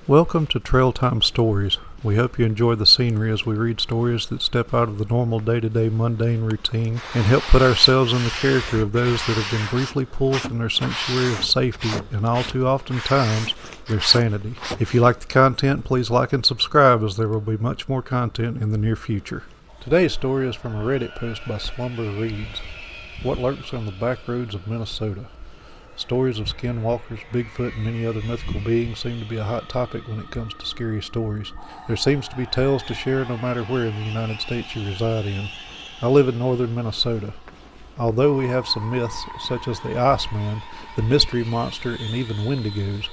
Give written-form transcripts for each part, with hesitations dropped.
Welcome to Trail Time Stories. We hope you enjoy the scenery as we read stories that step out of the normal day-to-day mundane routine and help put ourselves in the character of those that have been briefly pulled from their sanctuary of safety and all too often times, their sanity. If you like the content, please like and subscribe as there will be much more content in the near future. Today's story is from a Reddit post by Slumber Reads. What lurks on the backroads of Minnesota? Stories of skinwalkers, Bigfoot, and many other mythical beings seem to be a hot topic when it comes to scary stories. There seems to be tales to share no matter where in the United States you reside in. I live in northern Minnesota. Although we have some myths, such as the Iceman, the Mystery Monster, and even Wendigos,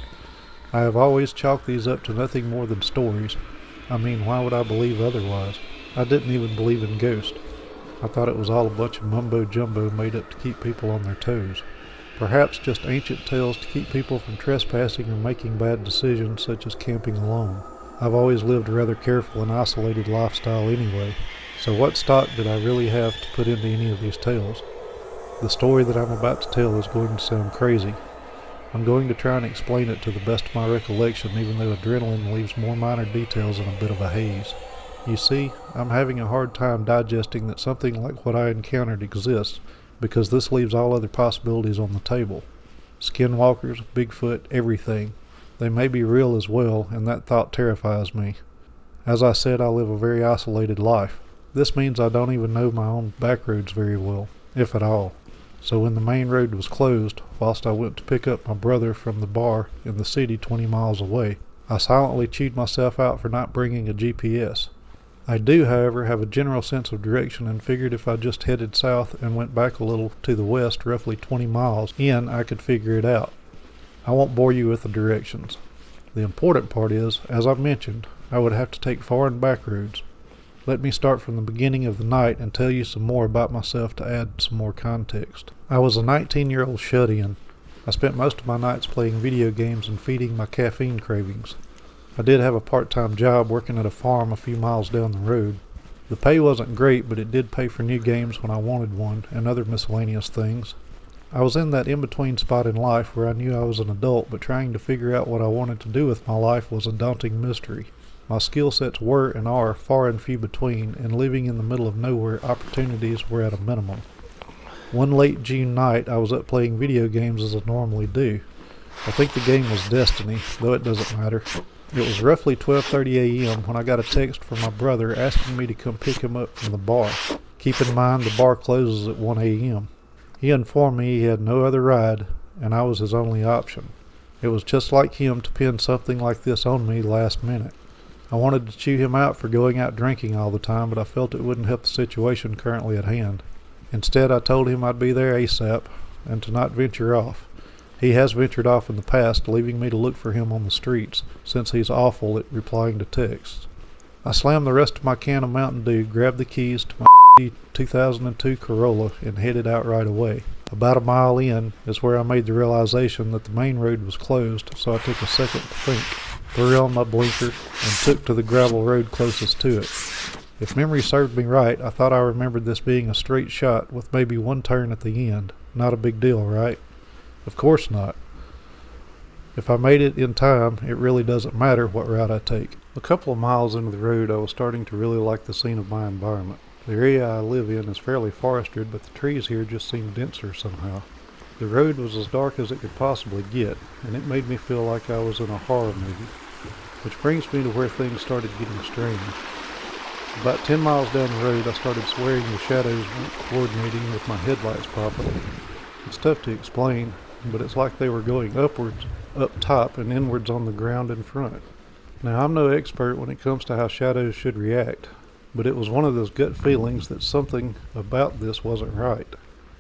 I have always chalked these up to nothing more than stories. I mean, why would I believe otherwise? I didn't even believe in ghosts. I thought it was all a bunch of mumbo-jumbo made up to keep people on their toes. Perhaps just ancient tales to keep people from trespassing or making bad decisions such as camping alone. I've always lived a rather careful and isolated lifestyle anyway, so what stock did I really have to put into any of these tales? The story that I'm about to tell is going to sound crazy. I'm going to try and explain it to the best of my recollection, even though adrenaline leaves more minor details in a bit of a haze. You see, I'm having a hard time digesting that something like what I encountered exists, because this leaves all other possibilities on the table. Skinwalkers, Bigfoot, everything. They may be real as well, and that thought terrifies me. As I said, I live a very isolated life. This means I don't even know my own backroads very well, if at all. So when the main road was closed, whilst I went to pick up my brother from the bar in the city 20 miles away, I silently chewed myself out for not bringing a GPS. I do, however, have a general sense of direction and figured if I just headed south and went back a little to the west, roughly 20 miles in, I could figure it out. I won't bore you with the directions. The important part is, as I've mentioned, I would have to take foreign backroads. Let me start from the beginning of the night and tell you some more about myself to add some more context. I was a 19-year-old shut-in. I spent most of my nights playing video games and feeding my caffeine cravings. I did have a part-time job working at a farm a few miles down the road. The pay wasn't great, but it did pay for new games when I wanted one, and other miscellaneous things. I was in that in-between spot in life where I knew I was an adult, but trying to figure out what I wanted to do with my life was a daunting mystery. My skill sets were and are far and few between, and living in the middle of nowhere, opportunities were at a minimum. One late June night, I was up playing video games as I normally do. I think the game was Destiny, though it doesn't matter. It was roughly 12:30 a.m. when I got a text from my brother asking me to come pick him up from the bar. Keep in mind the bar closes at 1 a.m. He informed me he had no other ride, and I was his only option. It was just like him to pin something like this on me last minute. I wanted to chew him out for going out drinking all the time, but I felt it wouldn't help the situation currently at hand. Instead, I told him I'd be there ASAP, and to not venture off. He has ventured off in the past, leaving me to look for him on the streets, since he's awful at replying to texts. I slammed the rest of my can of Mountain Dew, grabbed the keys to my 2002 Corolla, and headed out right away. About a mile in is where I made the realization that the main road was closed, so I took a second to think, threw on my blinker, and took to the gravel road closest to it. If memory served me right, I thought I remembered this being a straight shot with maybe one turn at the end. Not a big deal, right? Of course not. If I made it in time, it really doesn't matter what route I take. A couple of miles into the road, I was starting to really like the scene of my environment. The area I live in is fairly forested, but the trees here just seem denser somehow. The road was as dark as it could possibly get, and it made me feel like I was in a horror movie. Which brings me to where things started getting strange. About 10 miles down the road, I started swearing the shadows weren't coordinating with my headlights properly. It's tough to explain, but it's like they were going upwards, up top, and inwards on the ground in front. Now, I'm no expert when it comes to how shadows should react, but it was one of those gut feelings that something about this wasn't right.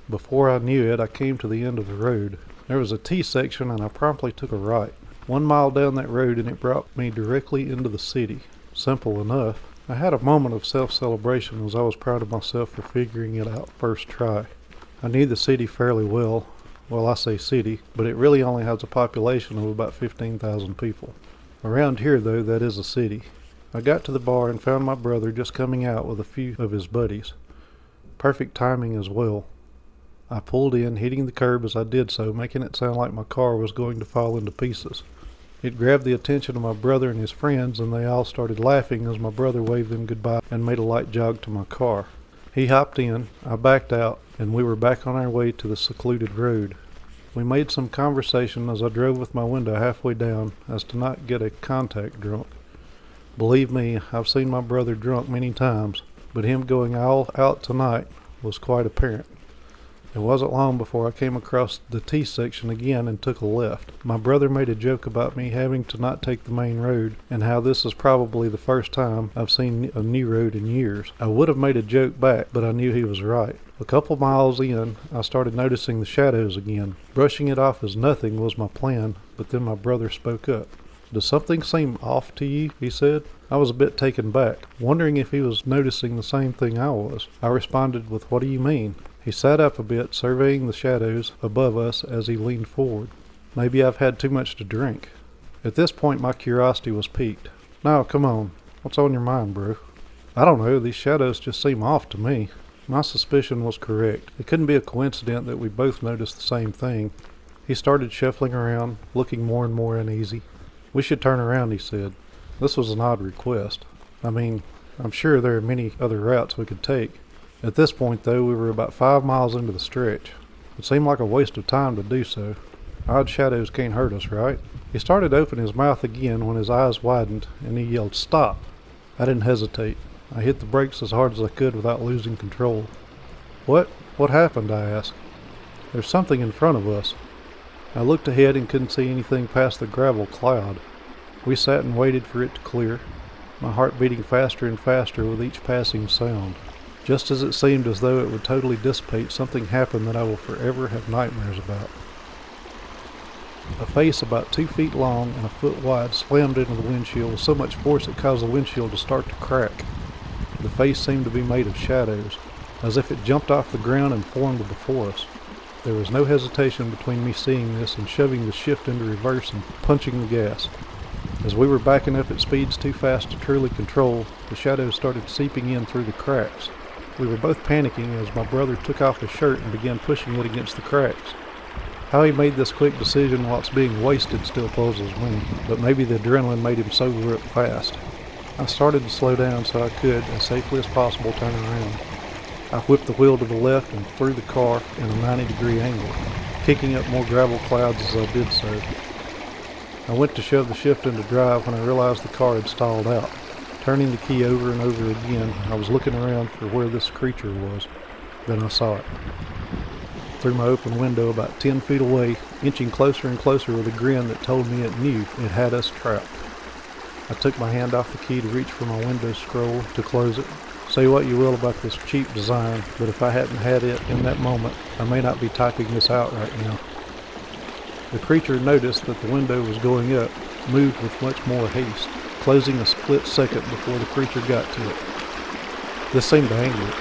Before I knew it, I came to the end of the road. There was a T-section, and I promptly took a right. 1 mile down that road, and it brought me directly into the city. Simple enough. I had a moment of self-celebration as I was proud of myself for figuring it out first try. I knew the city fairly well. Well, I say city, but it really only has a population of about 15,000 people. Around here, though, that is a city. I got to the bar and found my brother just coming out with a few of his buddies. Perfect timing as well. I pulled in, hitting the curb as I did so, making it sound like my car was going to fall into pieces. It grabbed the attention of my brother and his friends, and they all started laughing as my brother waved them goodbye and made a light jog to my car. He hopped in, I backed out, and we were back on our way to the secluded road. We made some conversation as I drove with my window halfway down as to not get a contact drunk. Believe me, I've seen my brother drunk many times, but him going all out tonight was quite apparent. It wasn't long before I came across the T section again and took a left. My brother made a joke about me having to not take the main road and how this is probably the first time I've seen a new road in years. I would have made a joke back, but I knew he was right. A couple miles in, I started noticing the shadows again. Brushing it off as nothing was my plan, but then my brother spoke up. "Does something seem off to you?" he said. I was a bit taken back, wondering if he was noticing the same thing I was. I responded with, "What do you mean?" He sat up a bit, surveying the shadows above us as he leaned forward. "Maybe I've had too much to drink." At this point, my curiosity was piqued. "No, come on. What's on your mind, bro?" "I don't know. These shadows just seem off to me." My suspicion was correct. It couldn't be a coincidence that we both noticed the same thing. He started shuffling around, looking more and more uneasy. "We should turn around," he said. This was an odd request. I mean, I'm sure there are many other routes we could take. At this point, though, we were about 5 miles into the stretch. It seemed like a waste of time to do so. Odd shadows can't hurt us, right? He started to open his mouth again when his eyes widened, and he yelled, "Stop!" I didn't hesitate. I hit the brakes as hard as I could without losing control. What happened?" I asked. "There's something in front of us." I looked ahead and couldn't see anything past the gravel cloud. We sat and waited for it to clear, my heart beating faster and faster with each passing sound. Just as it seemed as though it would totally dissipate, something happened that I will forever have nightmares about. A face about 2 feet long and a foot wide slammed into the windshield with so much force it caused the windshield to start to crack. The face seemed to be made of shadows, as if it jumped off the ground and formed before us. There was no hesitation between me seeing this and shoving the shift into reverse and punching the gas. As we were backing up at speeds too fast to truly control, the shadows started seeping in through the cracks. We were both panicking as my brother took off his shirt and began pushing it against the cracks. How he made this quick decision while it's being wasted still puzzles me, but maybe the adrenaline made him sober up fast. I started to slow down so I could, as safely as possible, turn around. I whipped the wheel to the left and threw the car in a 90-degree angle, kicking up more gravel clouds as I did so. I went to shove the shift into drive when I realized the car had stalled out. Turning the key over and over again, I was looking around for where this creature was. Then I saw it. Through my open window about 10 feet away, inching closer and closer with a grin that told me it knew it had us trapped. I took my hand off the key to reach for my window scroll to close it. Say what you will about this cheap design, but if I hadn't had it in that moment, I may not be typing this out right now. The creature noticed that the window was going up, moved with much more haste, closing a split second before the creature got to it. This seemed to anger it.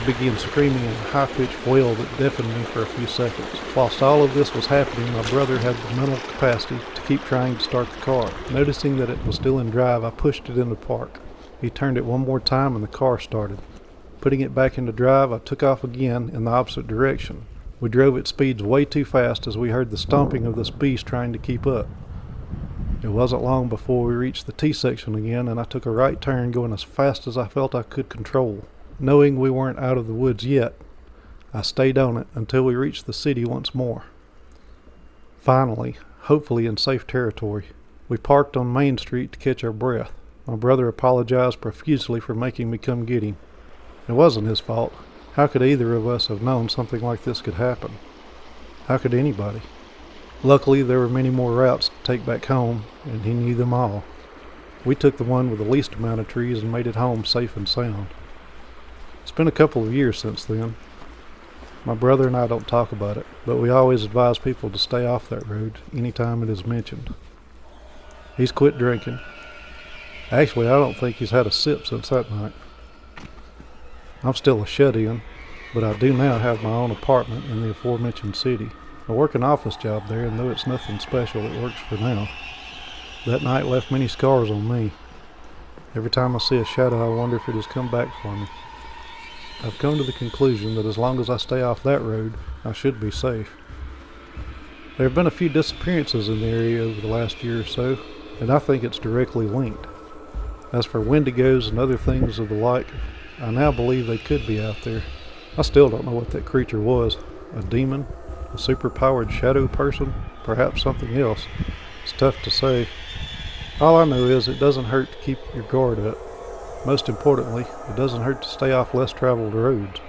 It began screaming in a high-pitched wail that deafened me for a few seconds. Whilst all of this was happening, my brother had the mental capacity to keep trying to start the car. Noticing that it was still in drive, I pushed it into park. He turned it one more time and the car started. Putting it back into drive, I took off again in the opposite direction. We drove at speeds way too fast as we heard the stomping of this beast trying to keep up. It wasn't long before we reached the T section again, and I took a right turn going as fast as I felt I could control. Knowing we weren't out of the woods yet, I stayed on it until we reached the city once more. Finally, hopefully in safe territory, we parked on Main Street to catch our breath. My brother apologized profusely for making me come get him. It wasn't his fault. How could either of us have known something like this could happen? How could anybody? Luckily, there were many more routes to take back home, and he knew them all. We took the one with the least amount of trees and made it home safe and sound. It's been a couple of years since then. My brother and I don't talk about it, but we always advise people to stay off that road anytime it is mentioned. He's quit drinking. Actually, I don't think he's had a sip since that night. I'm still a shut-in, but I do now have my own apartment in the aforementioned city. I work an office job there, and though it's nothing special, it works for now. That night left many scars on me. Every time I see a shadow, I wonder if it has come back for me. I've come to the conclusion that as long as I stay off that road, I should be safe. There have been a few disappearances in the area over the last year or so, and I think it's directly linked. As for wendigos and other things of the like, I now believe they could be out there. I still don't know what that creature was. A demon? A superpowered shadow person? Perhaps something else. It's tough to say. All I know is it doesn't hurt to keep your guard up. Most importantly, it doesn't hurt to stay off less traveled roads.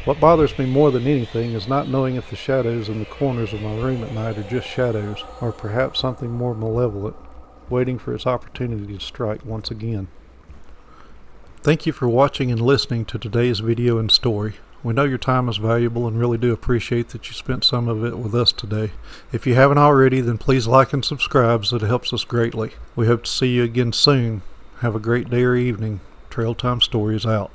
What bothers me more than anything is not knowing if the shadows in the corners of my room at night are just shadows, or perhaps something more malevolent, waiting for its opportunity to strike once again. Thank you for watching and listening to today's video and story. We know your time is valuable and really do appreciate that you spent some of it with us today. If you haven't already, then please like and subscribe, as it helps us greatly. We hope to see you again soon. Have a great day or evening. Trail Time Stories out.